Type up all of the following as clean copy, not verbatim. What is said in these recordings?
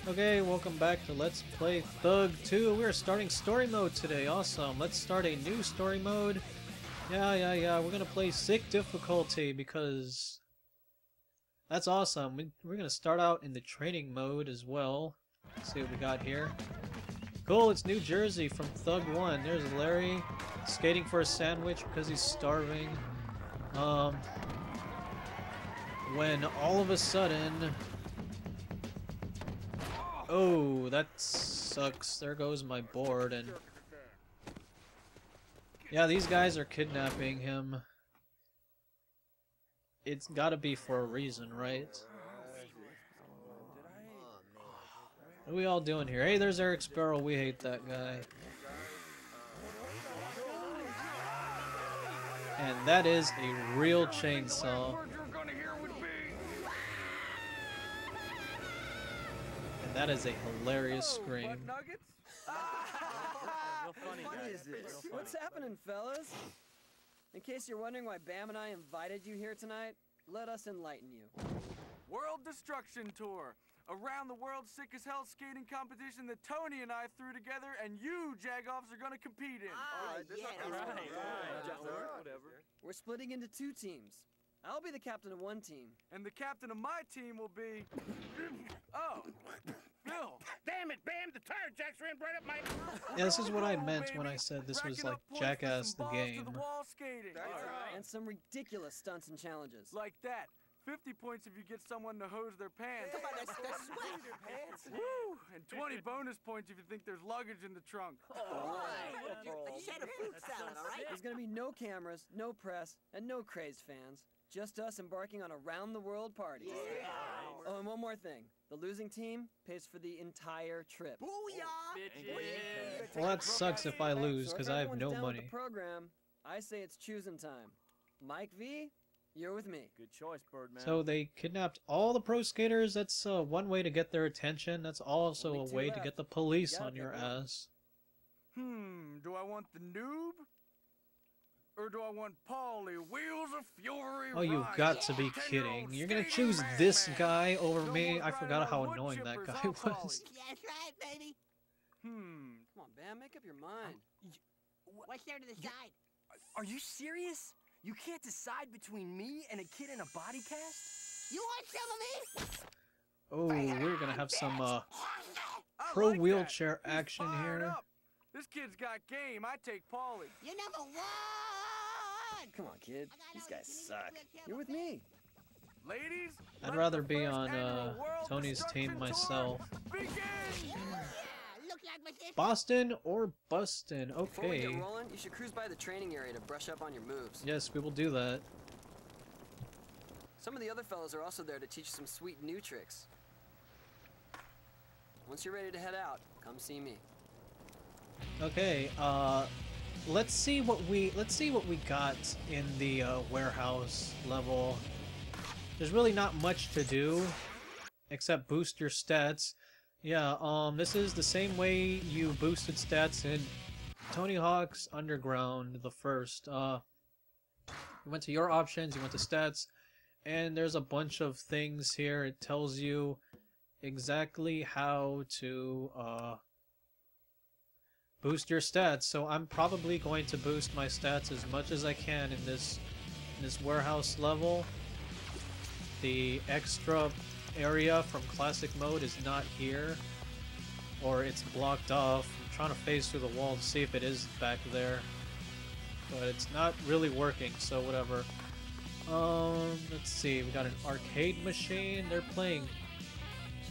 Okay, welcome back to Let's Play THUG2. We are starting story mode today. Awesome. Let's start a new story mode. Yeah. We're gonna play sick difficulty because that's awesome. We're gonna start out in the training mode as well. Let's see what we got here. Cool, it's New Jersey from THUG1. There's Larry skating for a sandwich because he's starving. When all of a sudden... Oh, that sucks. There goes my board, and... Yeah, these guys are kidnapping him. It's gotta be for a reason, right? What are we all doing here? Hey, there's Eric Sparrow. We hate that guy. And that is a real chainsaw. And that is a hilarious scream. What's happening, fellas? In case you're wondering why Bam and I invited you here tonight, let us enlighten you. World Destruction Tour. Around the world sick as hell skating competition that Tony and I threw together and you jagoffs are gonna compete in. Whatever. We're splitting into two teams. I'll be the captain of one team. And the captain of my team will be... Oh, Bill. Damn it, Bam! The tire jacks ran right up my... Yeah, this is what I meant when I said this was like Jackass the game. And some ridiculous stunts and challenges. Like that. 50 points if you get someone to hose their pants. Come on, that's sweat. Woo! And 20 bonus points if you think there's luggage in the trunk. I just had a fruit salad, all right? There's gonna be no cameras, no press, and no crazed fans. Just us embarking on a round-the-world party. Yeah. Oh, and one more thing. The losing team pays for the entire trip. Booyah! Well, that sucks if I lose, because I have no down with money. the program, I say it's choosing time. Mike V, you're with me. Good choice, Birdman. So they kidnapped all the pro skaters. That's one way to get their attention. That's also Only a two way left. to get the police Gotta on your pick one. ass. Do I want the noob? Or do I want Paulie, Wheels of Fury? Oh, you've Ride? got to be kidding. You're gonna choose this guy over me? I forgot how annoying that guy was. That's right, baby. Come on, Bam, make up your mind. What's there to the side? Are you serious? You can't decide between me and a kid in a body cast? You want some of me? Oh, we're gonna have some I pro like wheelchair that. He's action fired here. up. This kid's got game. I take Paulie. You're number one! Come on, kid. I got These all guys this. suck. You need to You're with me. Ladies, I'd let rather the be first on annual World Tony's team Destruction myself. Tour begin! Yeah, look like my sister. Boston or Bustin? Before we Okay. get rolling, you should cruise by the training area to brush up on your moves. Yes, we will do that. Some of the other fellows are also there to teach you some sweet new tricks. Once you're ready to head out, come see me. Okay, let's see what we got in the warehouse level. There's really not much to do except boost your stats. Yeah, this is the same way you boosted stats in Tony Hawk's Underground, the first. You went to your options, you went to stats, and there's a bunch of things here. It tells you exactly how to boost your stats. So I'm probably going to boost my stats as much as I can in this warehouse level. The extra area from classic mode is not here, or it's blocked off. I'm trying to phase through the wall to see if it is back there, but it's not really working, so whatever. Let's see, we got an arcade machine. They're playing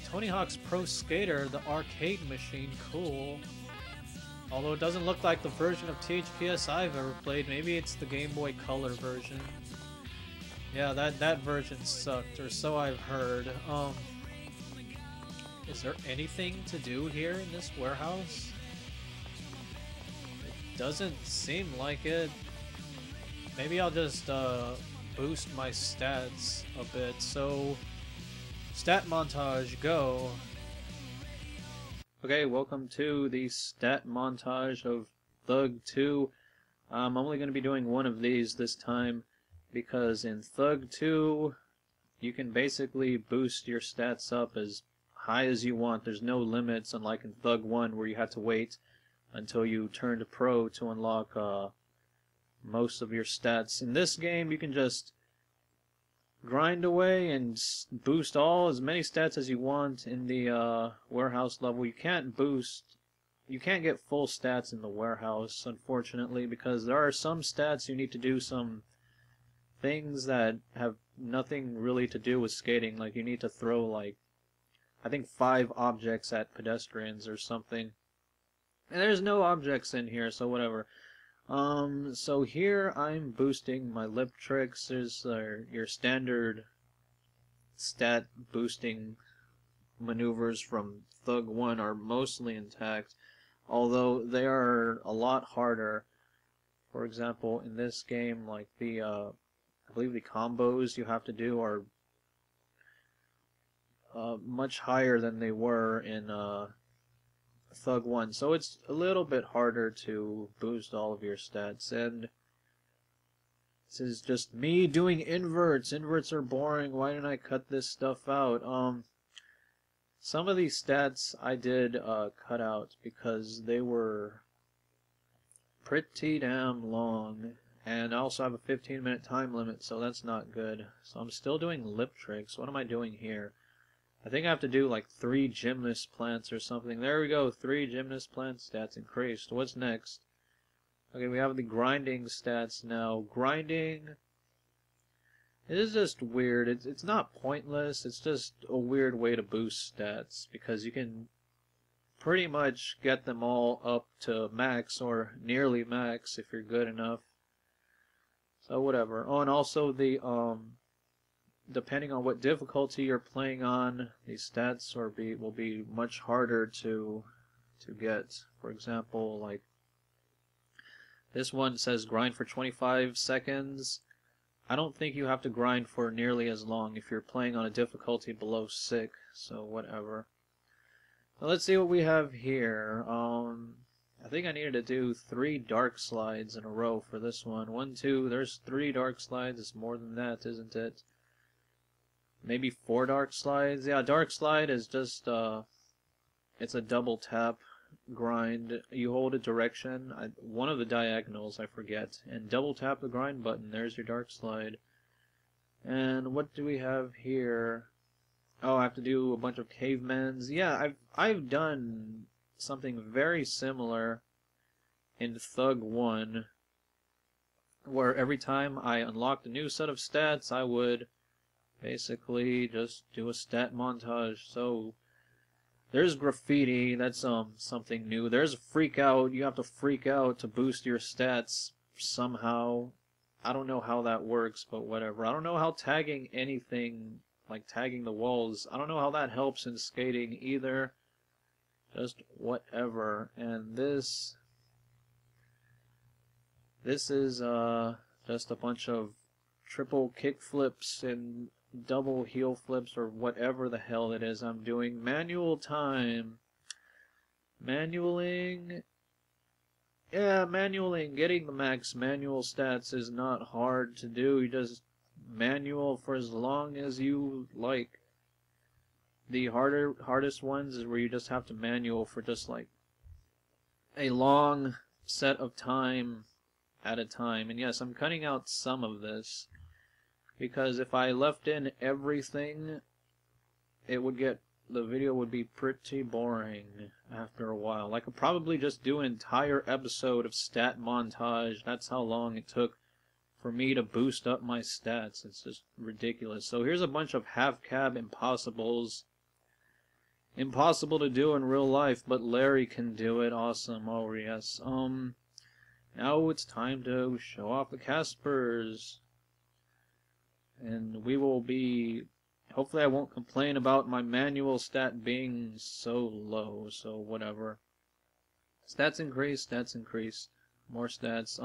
Tony Hawk's Pro Skater, the arcade machine. Cool. Although it doesn't look like the version of THPS I've ever played. Maybe it's the Game Boy Color version. Yeah, that version sucked, or so I've heard. Is there anything to do here in this warehouse? It doesn't seem like it. Maybe I'll just boost my stats a bit. So, stat montage, go. Okay, welcome to the stat montage of THUG2. I'm only going to be doing one of these this time, because in THUG2, you can basically boost your stats up as high as you want. There's no limits, unlike in Thug 1 where you had to wait until you turned pro to unlock most of your stats. In this game, you can just grind away and boost as many stats as you want in the warehouse level. You can't get full stats in the warehouse, unfortunately, because there are some stats you need to do some things that have nothing really to do with skating. Like you need to throw like, I think 5 objects at pedestrians or something. And there's no objects in here, so whatever. So here I'm boosting my lip tricks. There's your standard stat boosting maneuvers from Thug 1 are mostly intact, although they are a lot harder. For example, in this game, like the I believe the combos you have to do are much higher than they were in Thug 1, so it's a little bit harder to boost all of your stats. And this is just me doing inverts. Inverts are boring. Why didn't I cut this stuff out? Some of these stats I did cut out because they were pretty damn long, and I also have a 15-minute time limit, so that's not good. So I'm still doing lip tricks. What am I doing here? I think I have to do like 3 gymnast plants or something. There we go, 3 gymnast plants, stats increased. What's next? Okay, we have the grinding stats now. Grinding, it is just weird. It's not pointless, it's just a weird way to boost stats, because you can pretty much get them all up to max or nearly max if you're good enough. So whatever. Oh, and also the depending on what difficulty you're playing on, these stats will be much harder to get. For example, like this one says grind for 25 seconds. I don't think you have to grind for nearly as long if you're playing on a difficulty below 6, so whatever. Now let's see what we have here. I think I needed to do 3 dark slides in a row for this one. 1, 2, there's 3 dark slides. It's more than that, isn't it? Maybe 4 dark slides. Yeah, dark slide is just it's a double tap grind. You hold a direction, one of the diagonals, I forget, and double tap the grind button. There's your dark slide. And what do we have here? Oh, I have to do a bunch of cavemans. Yeah, I've done something very similar in Thug 1, where every time I unlocked a new set of stats, I would basically just do a stat montage. So there's graffiti, that's something new. There's a freak out. You have to freak out to boost your stats somehow. I don't know how that works, but whatever. I don't know how tagging anything, like tagging the walls, I don't know how that helps in skating either. Just whatever. And this is just a bunch of triple kick flips and double heel flips or whatever the hell it is I'm doing. Manual time. Manualing. Yeah, manualing. Getting the max manual stats is not hard to do. You just manual for as long as you like. The hardest ones is where you just have to manual for just like a long set of time at a time. And yes, I'm cutting out some of this, because if I left in everything, the video would be pretty boring after a while. I could probably just do an entire episode of stat montage. That's how long it took for me to boost up my stats. It's just ridiculous. So here's a bunch of half-cab impossibles. Impossible to do in real life, but Larry can do it. Awesome. Oh yes. Now it's time to show off the Caspers. And we will be... Hopefully I won't complain about my manual stat being so low, so whatever. Stats increase, stats increase. More stats.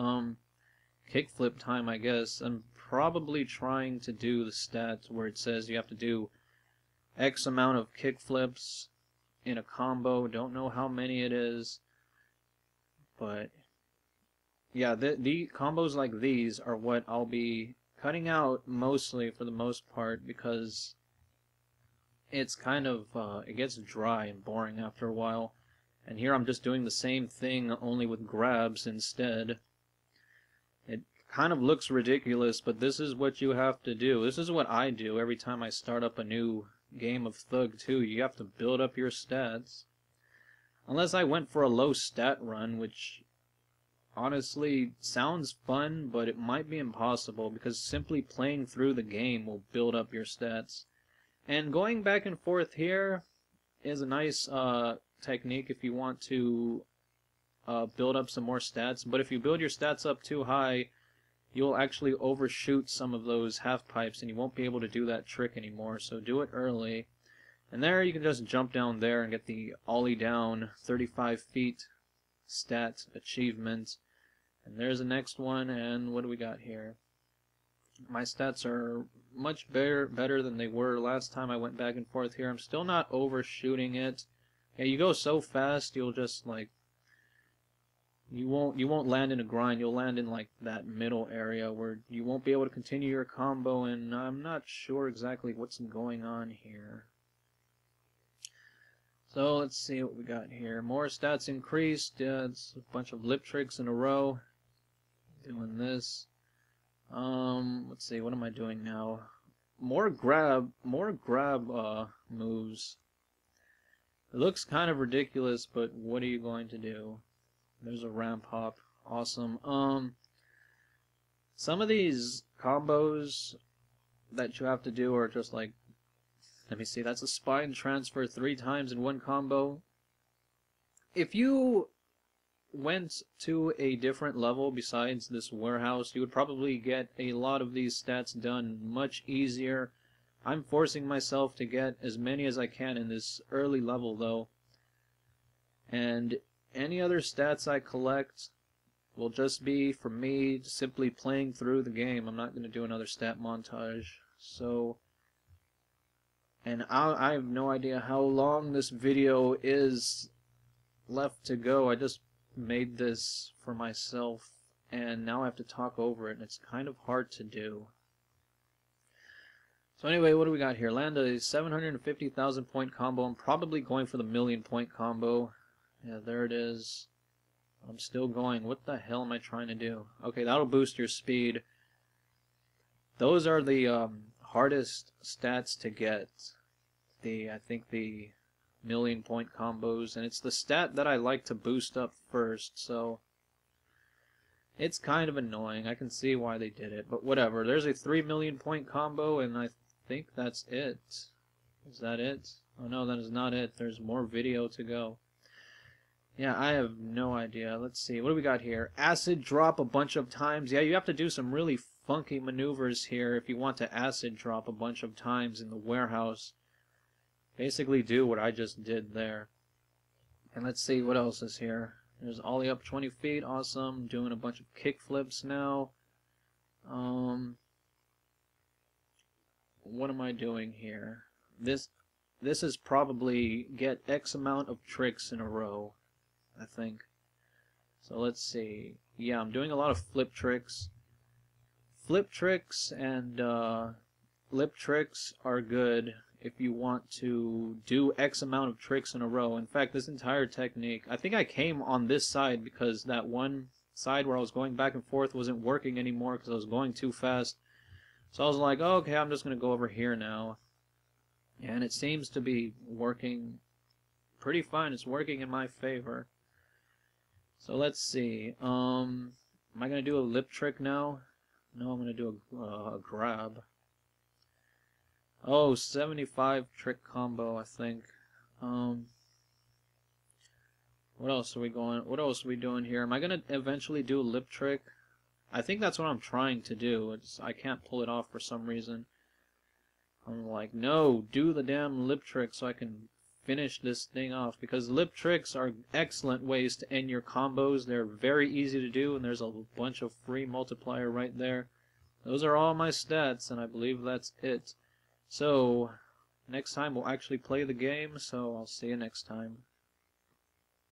Kickflip time, I guess. I'm probably trying to do the stats where it says you have to do X amount of kickflips in a combo. Don't know how many it is. But yeah, the combos like these are what I'll be cutting out mostly for the most part, because it's kind of, it gets dry and boring after a while. And here I'm just doing the same thing, only with grabs instead. It kind of looks ridiculous, but this is what you have to do. This is what I do every time I start up a new game of THUG2. You have to build up your stats. Unless I went for a low stat run, which honestly sounds fun, but it might be impossible because simply playing through the game will build up your stats. And going back and forth here is a nice technique if you want to build up some more stats, but if you build your stats up too high, you'll actually overshoot some of those half pipes and you won't be able to do that trick anymore, so do it early. And there you can just jump down there and get the ollie down 35 feet stat achievement. And there's the next one, and what do we got here? My stats are much better than they were last time I went back and forth here. I'm still not overshooting it. Yeah, you go so fast, you'll just like you won't land in a grind. You'll land in like that middle area where you won't be able to continue your combo, and I'm not sure exactly what's going on here. So let's see what we got here. More stats increased. Yeah, it's a bunch of lip tricks in a row. Doing this. Let's see, what am I doing now? More grab moves. It looks kind of ridiculous, but what are you going to do? There's a ramp hop. Awesome. Some of these combos that you have to do are just like, let me see, that's a spine transfer 3 times in one combo. If you went to a different level besides this warehouse, you would probably get a lot of these stats done much easier. I'm forcing myself to get as many as I can in this early level though, and any other stats I collect will just be for me simply playing through the game. I'm not going to do another stat montage. So, and I have no idea how long this video is left to go. I just made this for myself and now I have to talk over it, and it's kind of hard to do. So anyway, what do we got here? Land a 750,000 point combo. I'm probably going for the 1,000,000 point combo. Yeah, there it is. I'm still going. What the hell am I trying to do? Okay, that'll boost your speed. Those are the hardest stats to get. I think the 1,000,000 point combos, and it's the stat that I like to boost up first, so it's kind of annoying. I can see why they did it, but whatever. There's a 3,000,000 point combo, and I think that's it. Is that it? Oh no, that is not it. There's more video to go. Yeah, I have no idea. Let's see. What do we got here? Acid drop a bunch of times. Yeah, you have to do some really funky maneuvers here if you want to acid drop a bunch of times in the warehouse. Basically do what I just did there. And let's see what else is here. There's ollie up 20 feet. Awesome. Doing a bunch of kick flips now. What am I doing here? This is probably get X amount of tricks in a row, I think. So let's see. Yeah, I'm doing a lot of flip tricks. Flip tricks and lip tricks are good if you want to do X amount of tricks in a row. In fact, this entire technique, I think I came on this side because that one side where I was going back and forth wasn't working anymore because I was going too fast. So I was like, oh, okay, I'm just going to go over here now. And it seems to be working pretty fine. It's working in my favor. So let's see. Am I going to do a lip trick now? No, I'm going to do a grab. Oh, 75 trick combo, I think. What else are we going? What else are we doing here? Am I going to eventually do a lip trick? I think that's what I'm trying to do. I can't pull it off for some reason. I'm like, no, do the damn lip trick so I can finish this thing off, because lip tricks are excellent ways to end your combos. They're very easy to do, and there's a bunch of free multiplier right there. Those are all my stats, and I believe that's it. So, next time we'll actually play the game, so I'll see you next time.